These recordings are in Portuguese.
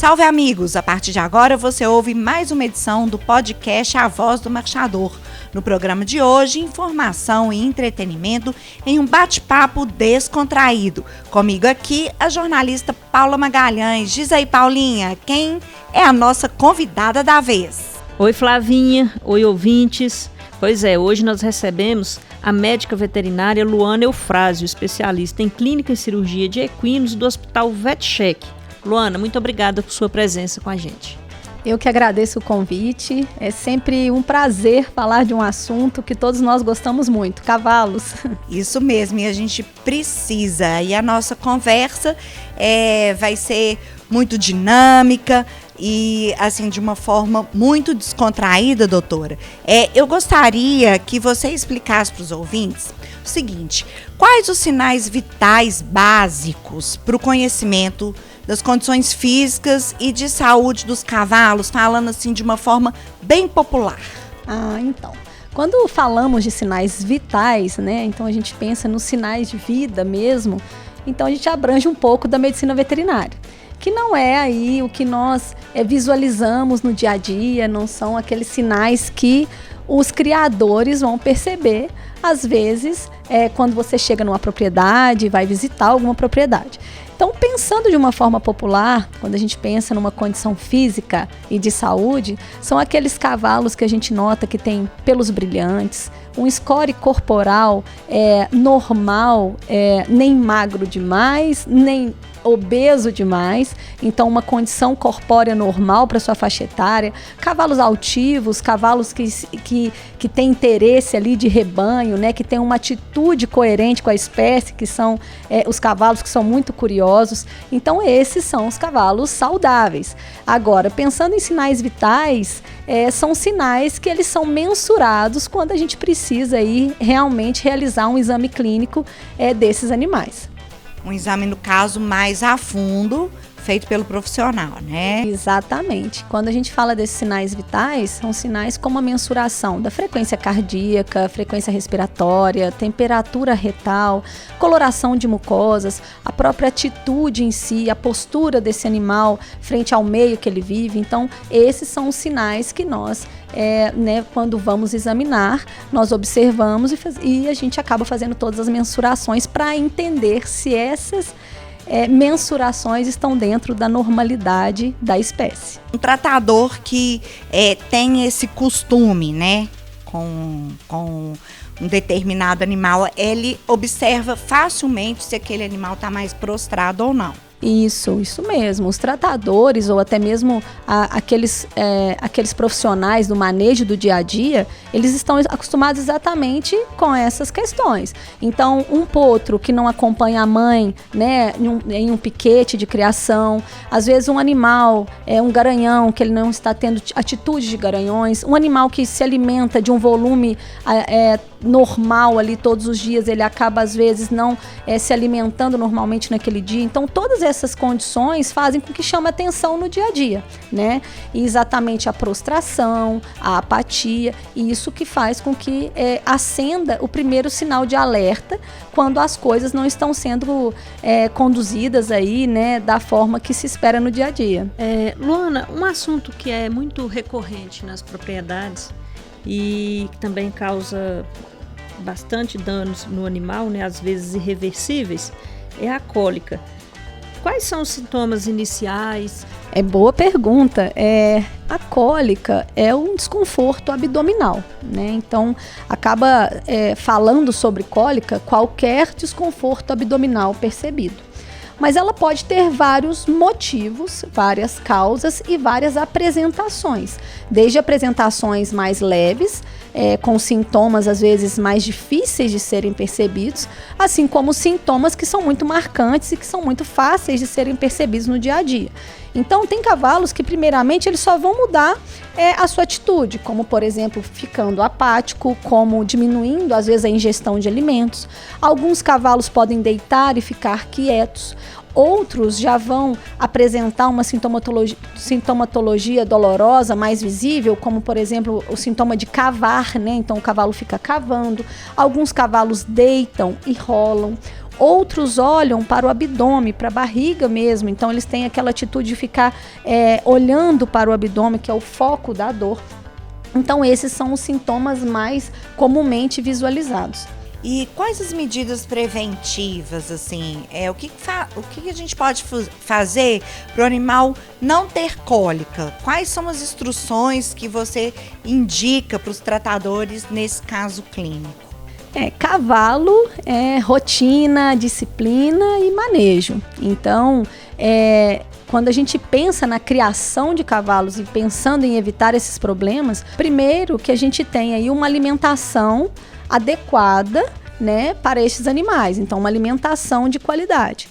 Salve, amigos! A partir de agora você ouve mais uma edição do podcast A Voz do Marchador. No programa de hoje, informação e entretenimento em um bate-papo descontraído. Comigo aqui, a jornalista Paula Magalhães. Diz aí, Paulinha, quem é a nossa convidada da vez? Oi, Flavinha. Oi, ouvintes. Pois é, hoje nós recebemos a médica veterinária Luana Eufrásio, especialista em clínica e cirurgia de equinos do Hospital VetCheck. Luana, muito obrigada por sua presença com a gente. Eu que agradeço o convite. É sempre um prazer falar de um assunto que todos nós gostamos muito, cavalos. Isso mesmo, e a gente precisa. E a nossa conversa vai ser muito dinâmica e, assim, de uma forma muito descontraída, doutora. Eu gostaria que você explicasse para os ouvintes o seguinte: quais os sinais vitais básicos para o conhecimento das condições físicas e de saúde dos cavalos, falando assim de uma forma bem popular? Então, quando falamos de sinais vitais, né, então a gente pensa nos sinais de vida mesmo, então a gente abrange um pouco da medicina veterinária, que não é aí o que nós visualizamos no dia a dia, não são aqueles sinais que os criadores vão perceber, às vezes, quando você chega numa propriedade, vai visitar alguma propriedade. Então, pensando de uma forma popular, quando a gente pensa numa condição física e de saúde, são aqueles cavalos que a gente nota que tem pelos brilhantes, um score corporal normal, nem magro demais, nem obeso demais, então uma condição corpórea normal para sua faixa etária, cavalos altivos, cavalos que têm interesse ali de rebanho, né, que tem uma atitude coerente com a espécie, que são os cavalos que são muito curiosos. Então esses são os cavalos saudáveis. Agora, pensando em sinais vitais, são sinais que eles são mensurados quando a gente precisa aí realmente realizar um exame clínico desses animais. Um exame, no caso, mais a fundo, feito pelo profissional, né? Exatamente. Quando a gente fala desses sinais vitais, são sinais como a mensuração da frequência cardíaca, frequência respiratória, temperatura retal, coloração de mucosas, a própria atitude em si, a postura desse animal frente ao meio que ele vive. Então, esses são os sinais que nós, quando vamos examinar, nós observamos e a gente acaba fazendo todas as mensurações para entender se essas mensurações estão dentro da normalidade da espécie. Um tratador que tem esse costume, né, com um determinado animal, ele observa facilmente se aquele animal está mais prostrado ou não. Isso mesmo. Os tratadores ou até mesmo aqueles profissionais do manejo do dia a dia, eles estão acostumados exatamente com essas questões. Então, um potro que não acompanha a mãe, né, em um piquete de criação, às vezes um animal, um garanhão, que ele não está tendo atitude de garanhões, um animal que se alimenta de um volume normal ali todos os dias, ele acaba às vezes não se alimentando normalmente naquele dia. Então todas essas condições fazem com que chame atenção no dia a dia, né? E exatamente a prostração, a apatia, e isso que faz com que acenda o primeiro sinal de alerta quando as coisas não estão sendo conduzidas aí, né, da forma que se espera no dia a dia. Luana, um assunto que é muito recorrente nas propriedades e que também causa bastante danos no animal, né, às vezes irreversíveis, é a cólica. Quais são os sintomas iniciais? Boa pergunta. A cólica é um desconforto abdominal, né? Então, acaba falando sobre cólica qualquer desconforto abdominal percebido. Mas ela pode ter vários motivos, várias causas e várias apresentações. Desde apresentações mais leves, com sintomas às vezes mais difíceis de serem percebidos, assim como sintomas que são muito marcantes e que são muito fáceis de serem percebidos no dia a dia. Então, tem cavalos que, primeiramente, eles só vão mudar a sua atitude, como, por exemplo, ficando apático, como diminuindo, às vezes, a ingestão de alimentos. Alguns cavalos podem deitar e ficar quietos. Outros já vão apresentar uma sintomatologia dolorosa mais visível, como, por exemplo, o sintoma de cavar, né? Então, o cavalo fica cavando. Alguns cavalos deitam e rolam. Outros olham para o abdômen, para a barriga mesmo. Então, eles têm aquela atitude de ficar olhando para o abdômen, que é o foco da dor. Então, esses são os sintomas mais comumente visualizados. E quais as medidas preventivas, assim? O que a gente pode fazer para o animal não ter cólica? Quais são as instruções que você indica para os tratadores nesse caso clínico? Cavalo é rotina, disciplina e manejo. Então, quando a gente pensa na criação de cavalos e pensando em evitar esses problemas, primeiro que a gente tem aí uma alimentação adequada, né, para estes animais. Então, uma alimentação de qualidade.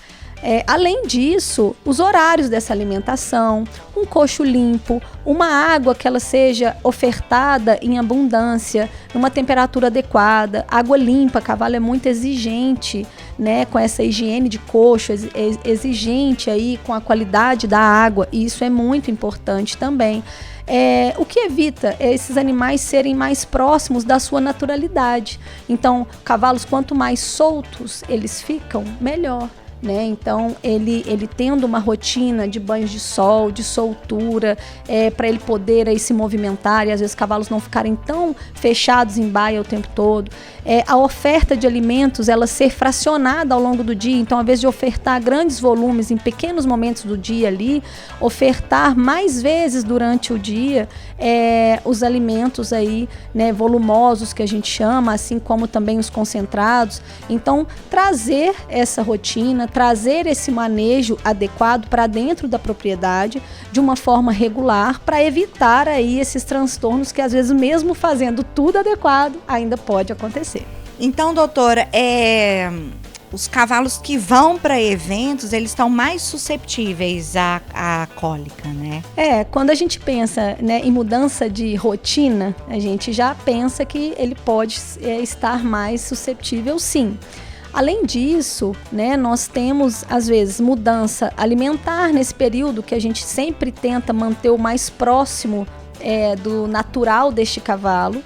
Além disso, os horários dessa alimentação, um coxo limpo, uma água que ela seja ofertada em abundância, numa temperatura adequada, água limpa. Cavalo é muito exigente, né, com essa higiene de coxo, exigente aí com a qualidade da água, e isso é muito importante também. O que evita esses animais serem mais próximos da sua naturalidade. Então, cavalos, quanto mais soltos eles ficam, melhor. Né? Então, ele tendo uma rotina de banhos de sol, de soltura, para ele poder aí se movimentar e às vezes cavalos não ficarem tão fechados em baia o tempo todo. A oferta de alimentos, ela ser fracionada ao longo do dia. Então, ao invés de ofertar grandes volumes em pequenos momentos do dia ali, ofertar mais vezes durante o dia os alimentos aí, né, volumosos que a gente chama, assim como também os concentrados. Então, trazer essa rotina, trazer esse manejo adequado para dentro da propriedade de uma forma regular, para evitar aí esses transtornos que às vezes mesmo fazendo tudo adequado ainda pode acontecer. Então, doutora, os cavalos que vão para eventos, eles estão mais susceptíveis à cólica, né? Quando a gente pensa, né, em mudança de rotina, a gente já pensa que ele pode estar mais suscetível, sim. Além disso, né, nós temos, às vezes, mudança alimentar nesse período que a gente sempre tenta manter o mais próximo do natural deste cavalo.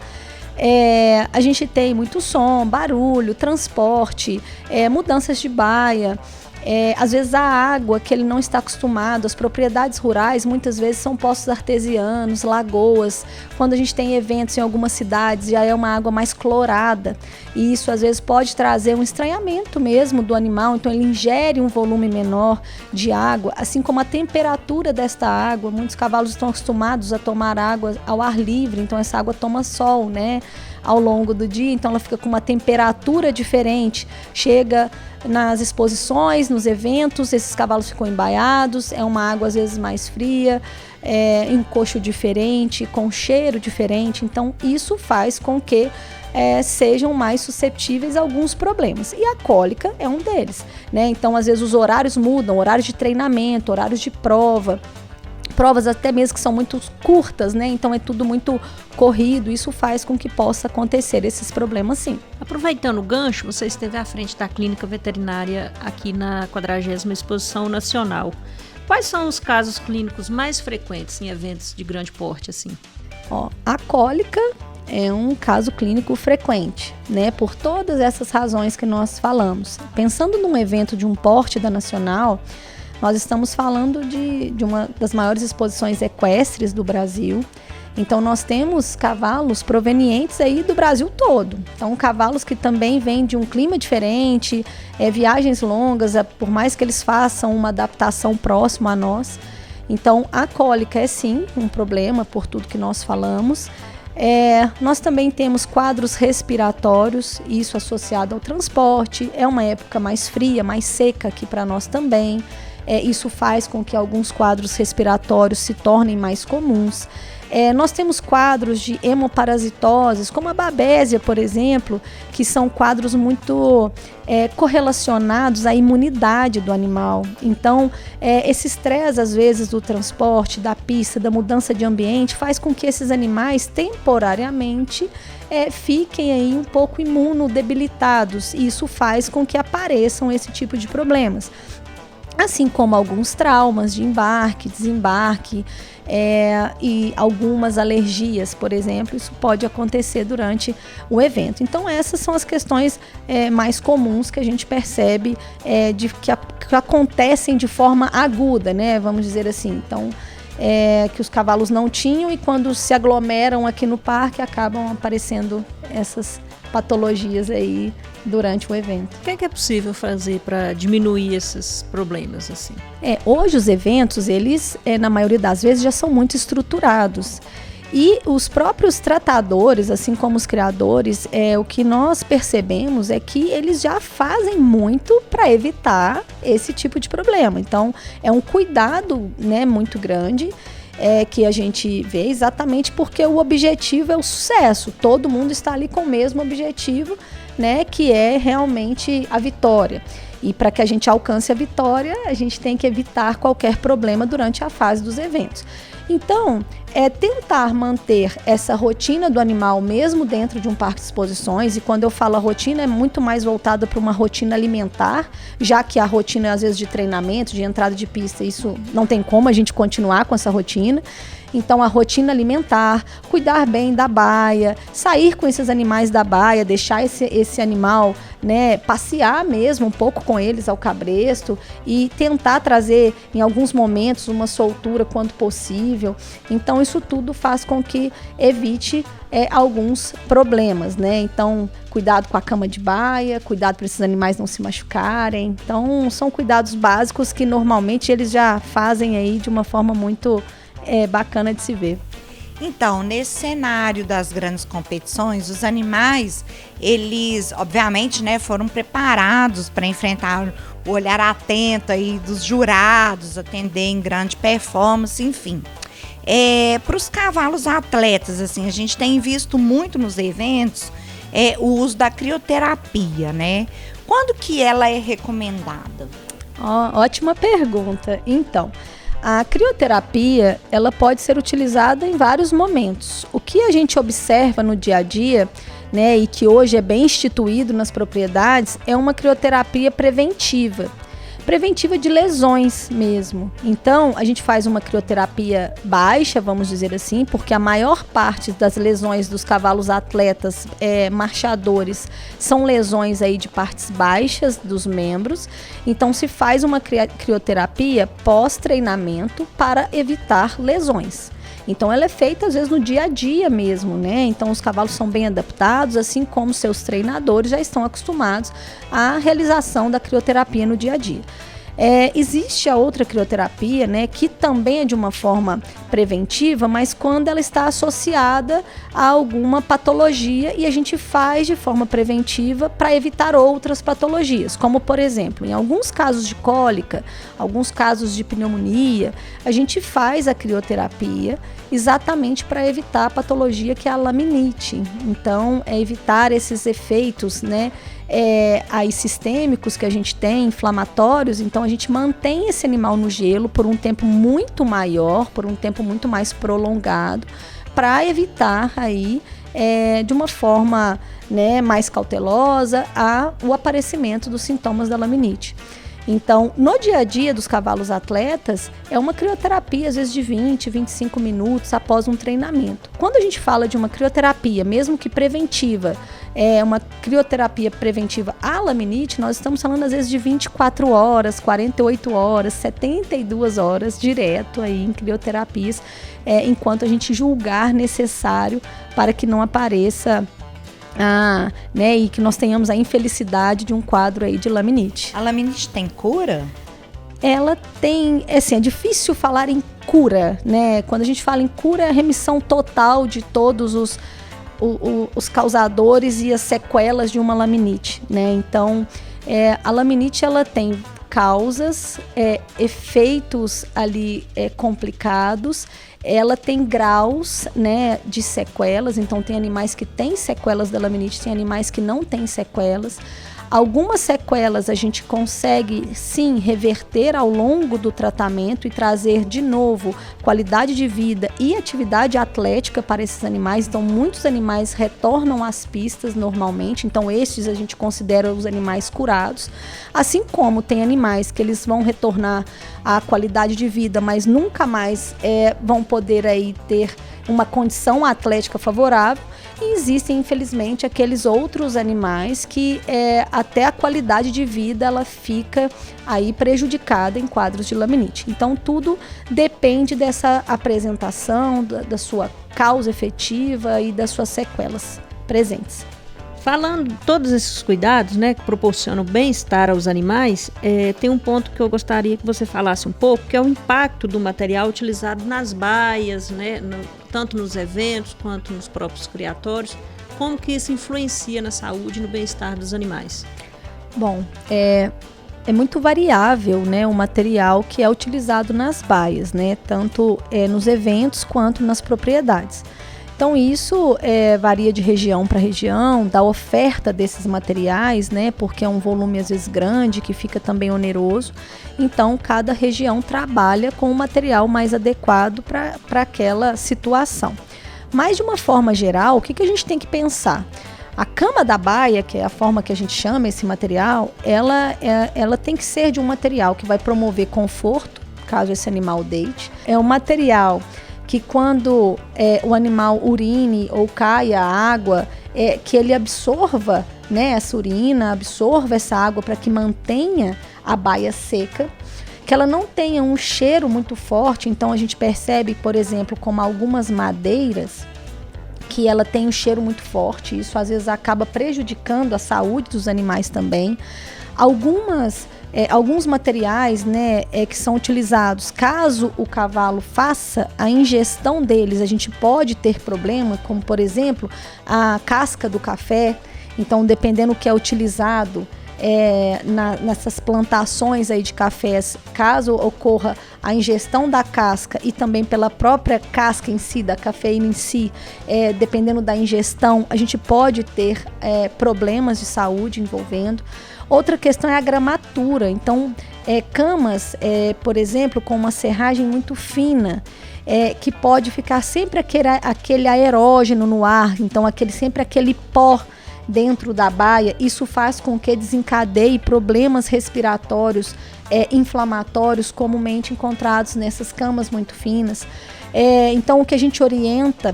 A gente tem muito som, barulho, transporte, mudanças de baia. Às vezes a água que ele não está acostumado, as propriedades rurais muitas vezes são poços artesianos, lagoas. Quando a gente tem eventos em algumas cidades, já é uma água mais clorada, e isso às vezes pode trazer um estranhamento mesmo do animal. Então ele ingere um volume menor de água, assim como a temperatura desta água. Muitos cavalos estão acostumados a tomar água ao ar livre, então essa água toma sol, né, ao longo do dia, então ela fica com uma temperatura diferente. Chega nas exposições, nos eventos, esses cavalos ficam embaiados, é uma água às vezes mais fria, em um coxo diferente, com cheiro diferente. Então isso faz com que sejam mais suscetíveis a alguns problemas, e a cólica é um deles, né? Então às vezes os horários mudam, horários de treinamento, horários de provas até mesmo que são muito curtas, né? Então é tudo muito corrido, isso faz com que possa acontecer esses problemas, sim. Aproveitando o gancho, você esteve à frente da clínica veterinária aqui na 40ª Exposição Nacional. Quais são os casos clínicos mais frequentes em eventos de grande porte, assim? A cólica é um caso clínico frequente, né? Por todas essas razões que nós falamos. Pensando num evento de um porte da Nacional, nós estamos falando de uma das maiores exposições equestres do Brasil. Então nós temos cavalos provenientes aí do Brasil todo. Então cavalos que também vêm de um clima diferente, viagens longas, por mais que eles façam uma adaptação próxima a nós. Então a cólica é sim um problema por tudo que nós falamos. Nós também temos quadros respiratórios, isso associado ao transporte. É uma época mais fria, mais seca aqui para nós também. Isso faz com que alguns quadros respiratórios se tornem mais comuns. Nós temos quadros de hemoparasitoses, como a babésia, por exemplo, que são quadros muito correlacionados à imunidade do animal. Então, esse estresse, às vezes, do transporte, da pista, da mudança de ambiente, faz com que esses animais, temporariamente, fiquem aí um pouco imunodebilitados. E isso faz com que apareçam esse tipo de problemas. assim como alguns traumas de embarque, desembarque, e algumas alergias, por exemplo, isso pode acontecer durante o evento. Então essas são as questões mais comuns que a gente percebe que acontecem de forma aguda, né? Vamos dizer assim. Então, que os cavalos não tinham e quando se aglomeram aqui no parque acabam aparecendo essas patologias aí durante o evento. O que é possível fazer para diminuir esses problemas assim? Hoje os eventos, eles na maioria das vezes já são muito estruturados. E os próprios tratadores, assim como os criadores, o que nós percebemos é que eles já fazem muito para evitar esse tipo de problema. Então, é um cuidado, né, muito grande que a gente vê exatamente porque o objetivo é o sucesso. Todo mundo está ali com o mesmo objetivo, né, que é realmente a vitória. E para que a gente alcance a vitória, a gente tem que evitar qualquer problema durante a fase dos eventos. Então, tentar manter essa rotina do animal mesmo dentro de um parque de exposições, e quando eu falo a rotina é muito mais voltada para uma rotina alimentar, já que a rotina às vezes de treinamento, de entrada de pista, isso não tem como a gente continuar com essa rotina. Então a rotina alimentar, cuidar bem da baia, sair com esses animais da baia, deixar esse animal, né, passear mesmo um pouco com eles ao cabresto e tentar trazer em alguns momentos uma soltura quando possível. Então isso tudo faz com que evite alguns problemas, né? Então cuidado com a cama de baia, cuidado para esses animais não se machucarem. Então são cuidados básicos que normalmente eles já fazem aí de uma forma muito bacana de se ver. Então, nesse cenário das grandes competições, os animais, eles, obviamente, né, foram preparados para enfrentar o olhar atento aí dos jurados, atender em grande performance, enfim. Para os cavalos atletas, assim, a gente tem visto muito nos eventos o uso da crioterapia, né? Quando que ela é recomendada? Ótima pergunta. Então, a crioterapia, ela pode ser utilizada em vários momentos. O que a gente observa no dia a dia, né, e que hoje é bem instituído nas propriedades, é uma crioterapia preventiva de lesões mesmo. Então, a gente faz uma crioterapia baixa, vamos dizer assim, porque a maior parte das lesões dos cavalos atletas marchadores são lesões aí de partes baixas dos membros. Então, se faz uma crioterapia pós-treinamento para evitar lesões. Então ela é feita às vezes no dia a dia mesmo, né? Então os cavalos são bem adaptados, assim como seus treinadores já estão acostumados à realização da crioterapia no dia a dia. Existe a outra crioterapia, né, que também é de uma forma preventiva, mas quando ela está associada a alguma patologia e a gente faz de forma preventiva para evitar outras patologias, como por exemplo, em alguns casos de cólica, alguns casos de pneumonia, a gente faz a crioterapia exatamente para evitar a patologia que é a laminite. Então, evitar esses efeitos, né, aí sistêmicos que a gente tem, inflamatórios. Então a gente mantém esse animal no gelo por um tempo muito maior, por um tempo muito mais prolongado, para evitar aí de uma forma, né, mais cautelosa o aparecimento dos sintomas da laminite. Então, no dia a dia dos cavalos atletas, é uma crioterapia, às vezes de 20, 25 minutos após um treinamento. Quando a gente fala de uma crioterapia, mesmo que preventiva, uma crioterapia preventiva à laminite, nós estamos falando às vezes de 24 horas, 48 horas, 72 horas direto aí em crioterapias, enquanto a gente julgar necessário para que não apareça né, e que nós tenhamos a infelicidade de um quadro aí de laminite. A laminite tem cura? Ela tem, assim, é difícil falar em cura, né? Quando a gente fala em cura, é a remissão total de todos os causadores e as sequelas de uma laminite, né? Então, a laminite, ela tem causas, efeitos ali complicados. Ela tem graus, né, de sequelas, então tem animais que têm sequelas da laminite, tem animais que não têm sequelas. Algumas sequelas a gente consegue, sim, reverter ao longo do tratamento e trazer de novo qualidade de vida e atividade atlética para esses animais. Então, muitos animais retornam às pistas normalmente. Então, estes a gente considera os animais curados. Assim como tem animais que eles vão retornar à qualidade de vida, mas nunca mais vão poder aí ter uma condição atlética favorável. E existem, infelizmente, aqueles outros animais que até a qualidade de vida ela fica aí prejudicada em quadros de laminite. Então, tudo depende dessa apresentação, da sua causa efetiva e das suas sequelas presentes. Falando todos esses cuidados, né, que proporcionam bem-estar aos animais, tem um ponto que eu gostaria que você falasse um pouco, que é o impacto do material utilizado nas baias, né, tanto nos eventos quanto nos próprios criatórios, como que isso influencia na saúde e no bem-estar dos animais. Bom, é muito variável, né, o material que é utilizado nas baias, né, tanto nos eventos quanto nas propriedades. Então isso varia de região para região, da oferta desses materiais, né, porque é um volume às vezes grande, que fica também oneroso. Então cada região trabalha com o material mais adequado para aquela situação. Mas de uma forma geral, o que a gente tem que pensar? A cama da baia, que é a forma que a gente chama esse material, ela tem que ser de um material que vai promover conforto, caso esse animal deite. É um material que quando o animal urine ou caia a água, que ele absorva, né, essa urina, absorva essa água para que mantenha a baia seca, que ela não tenha um cheiro muito forte. Então a gente percebe, por exemplo, como algumas madeiras, que ela tem um cheiro muito forte, isso às vezes acaba prejudicando a saúde dos animais também. Alguns materiais, né, que são utilizados, caso o cavalo faça a ingestão deles, a gente pode ter problema, como por exemplo a casca do café. Então, dependendo do que é utilizado nessas plantações aí de cafés, caso ocorra a ingestão da casca e também pela própria casca em si, da cafeína em si, dependendo da ingestão, a gente pode ter problemas de saúde envolvendo. Outra questão é a gramatura. Então, camas, por exemplo, com uma serragem muito fina, que pode ficar sempre aquele aerógeno no ar, então sempre aquele pó dentro da baia. Isso faz com que desencadeie problemas respiratórios, inflamatórios, comumente encontrados nessas camas muito finas. Então, o que a gente orienta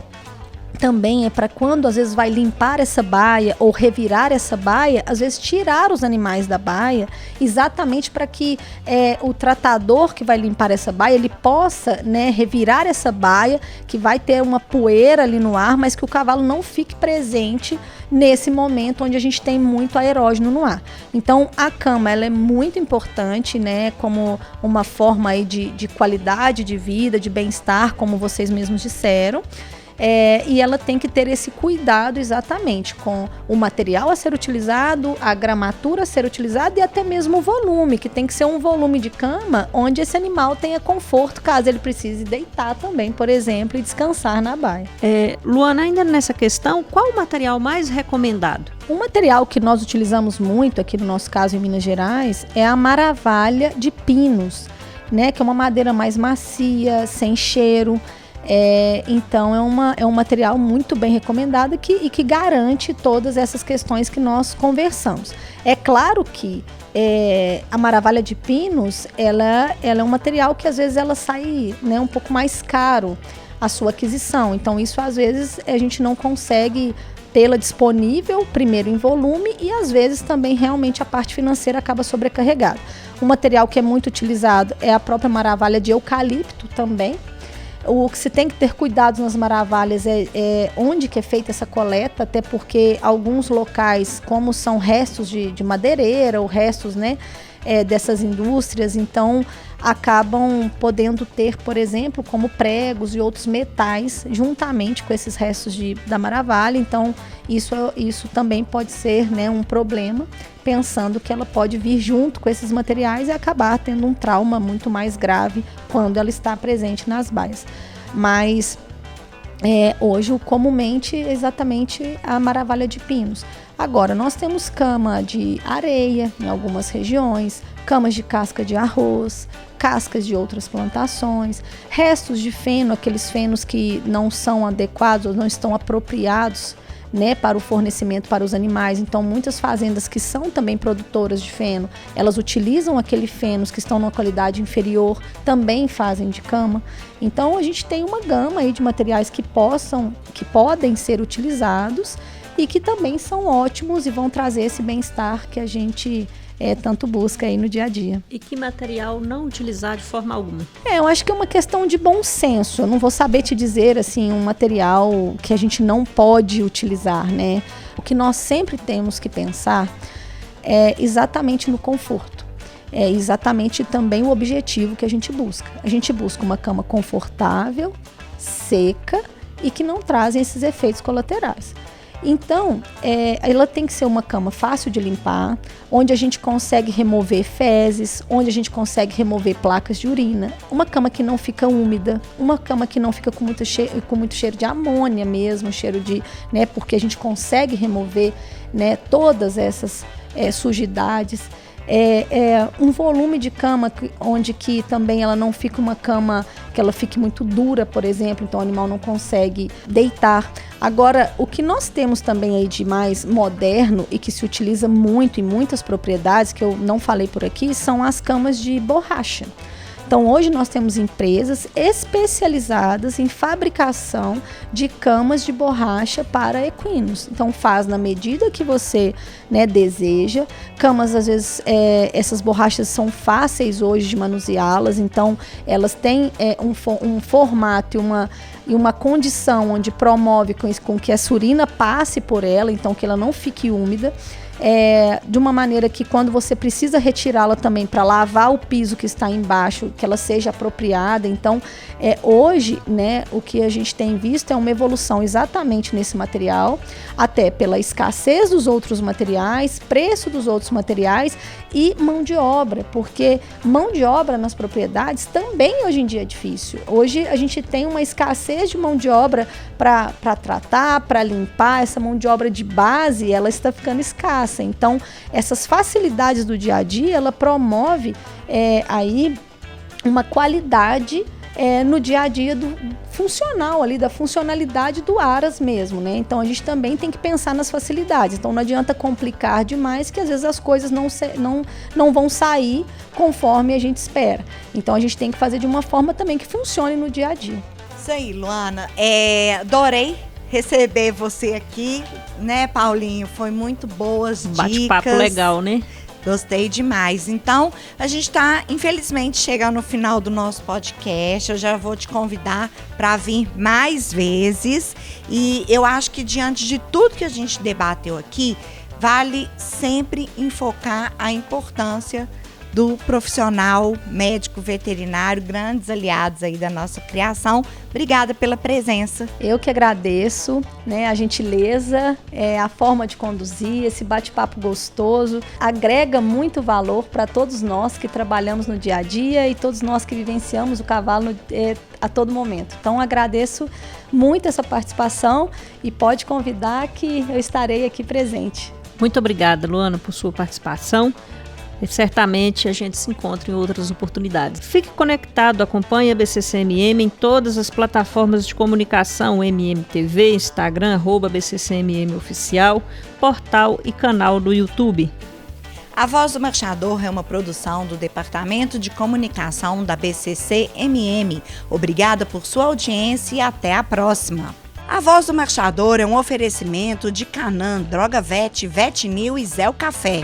também é para quando às vezes vai limpar essa baia ou revirar essa baia, às vezes tirar os animais da baia, exatamente para que o tratador que vai limpar essa baia, ele possa, né, revirar essa baia, que vai ter uma poeira ali no ar, mas que o cavalo não fique presente nesse momento onde a gente tem muito aerógeno no ar. Então a cama, ela é muito importante, né, como uma forma aí de qualidade de vida, de bem-estar, como vocês mesmos disseram. E ela tem que ter esse cuidado exatamente com o material a ser utilizado, a gramatura a ser utilizada e até mesmo o volume, que tem que ser um volume de cama onde esse animal tenha conforto, caso ele precise deitar também, por exemplo, e descansar na baia. Luana, ainda nessa questão, qual o material mais recomendado? Um material que nós utilizamos muito aqui no nosso caso em Minas Gerais é a maravalha de pinos, né, que é uma madeira mais macia, sem cheiro. Então é um material muito bem recomendado e que garante todas essas questões que nós conversamos. É claro que a maravalha de pinos, ela é um material que às vezes ela sai, né, um pouco mais caro a sua aquisição. Então isso às vezes a gente não consegue tê-la disponível, primeiro em volume, e às vezes também realmente a parte financeira acaba sobrecarregada. Um material que é muito utilizado é a própria maravalha de eucalipto também. O que se tem que ter cuidado nas maravalhas é onde que é feita essa coleta, até porque alguns locais, como são restos de madeireira ou restos, né, dessas indústrias, então acabam podendo ter, por exemplo, como pregos e outros metais juntamente com esses restos da maravalha. Então isso também pode ser, né, um problema, pensando que ela pode vir junto com esses materiais e acabar tendo um trauma muito mais grave quando ela está presente nas baias. Mas hoje, comumente, exatamente a maravalha de pinos. Agora, nós temos cama de areia em algumas regiões, camas de casca de arroz, cascas de outras plantações, restos de feno, aqueles fenos que não são adequados ou não estão apropriados, né, para o fornecimento para os animais. Então, muitas fazendas que são também produtoras de feno, elas utilizam aqueles fenos que estão numa qualidade inferior, também fazem de cama. Então, a gente tem uma gama aí de materiais que podem ser utilizados e que também são ótimos e vão trazer esse bem-estar que a gente tanto busca aí no dia a dia. E que material não utilizar de forma alguma? Eu acho que é uma questão de bom senso. Eu não vou saber te dizer assim um material que a gente não pode utilizar, né? O que nós sempre temos que pensar é exatamente no conforto. É exatamente também o objetivo que a gente busca. A gente busca uma cama confortável, seca e que não trazem esses efeitos colaterais. Então, ela tem que ser uma cama fácil de limpar, onde a gente consegue remover fezes, onde a gente consegue remover placas de urina, uma cama que não fica úmida, uma cama que não fica com muito cheiro de amônia mesmo, cheiro de, né, porque a gente consegue remover, né, todas essas sujidades. Um volume de cama onde que também ela não fica uma cama que ela fique muito dura, por exemplo, então o animal não consegue deitar. Agora, o que nós temos também aí de mais moderno e que se utiliza muito em muitas propriedades, que eu não falei por aqui, são as camas de borracha. Então, hoje nós temos empresas especializadas em fabricação de camas de borracha para equinos. Então, faz na medida que você, né, deseja. Camas, às vezes, essas borrachas são fáceis hoje de manuseá-las. Então, elas têm um formato e uma condição onde promove com que essa urina passe por ela, então que ela não fique úmida. De uma maneira que quando você precisa retirá-la também para lavar o piso que está embaixo, que ela seja apropriada. Então, hoje, né, o que a gente tem visto é uma evolução exatamente nesse material, até pela escassez dos outros materiais, preço dos outros materiais e mão de obra, porque mão de obra nas propriedades também hoje em dia é difícil. Hoje a gente tem uma escassez de mão de obra para tratar, para limpar. Essa mão de obra de base, ela está ficando escassa. Então, essas facilidades do dia a dia, ela promove aí uma qualidade no dia a dia do funcional ali, da funcionalidade do aras mesmo, né? Então, a gente também tem que pensar nas facilidades. Então, não adianta complicar demais, que às vezes as coisas não vão sair conforme a gente espera. Então, a gente tem que fazer de uma forma também que funcione no dia a dia. Isso aí, Luana. Adorei receber você aqui, né, Paulinho? Foi muito boas dicas. Bate-papo legal, né? Gostei demais. Então, a gente está, infelizmente, chegando no final do nosso podcast. Eu já vou te convidar para vir mais vezes. E eu acho que, diante de tudo que a gente debateu aqui, vale sempre enfocar a importância do profissional médico veterinário, grandes aliados aí da nossa criação. Obrigada pela presença. Eu que agradeço, né, a gentileza, a forma de conduzir, esse bate-papo gostoso, agrega muito valor para todos nós que trabalhamos no dia a dia e todos nós que vivenciamos o cavalo a todo momento. Então, agradeço muito essa participação e pode convidar que eu estarei aqui presente. Muito obrigada, Luana, por sua participação. E certamente a gente se encontra em outras oportunidades. Fique conectado, acompanhe a BCCMM em todas as plataformas de comunicação, MMTV, Instagram, @BCCMM Oficial, portal e canal do YouTube. A Voz do Marchador é uma produção do Departamento de Comunicação da BCCMM. Obrigada por sua audiência e até a próxima. A Voz do Marchador é um oferecimento de Canan, Droga Vet, Vetnil e Zé o Café.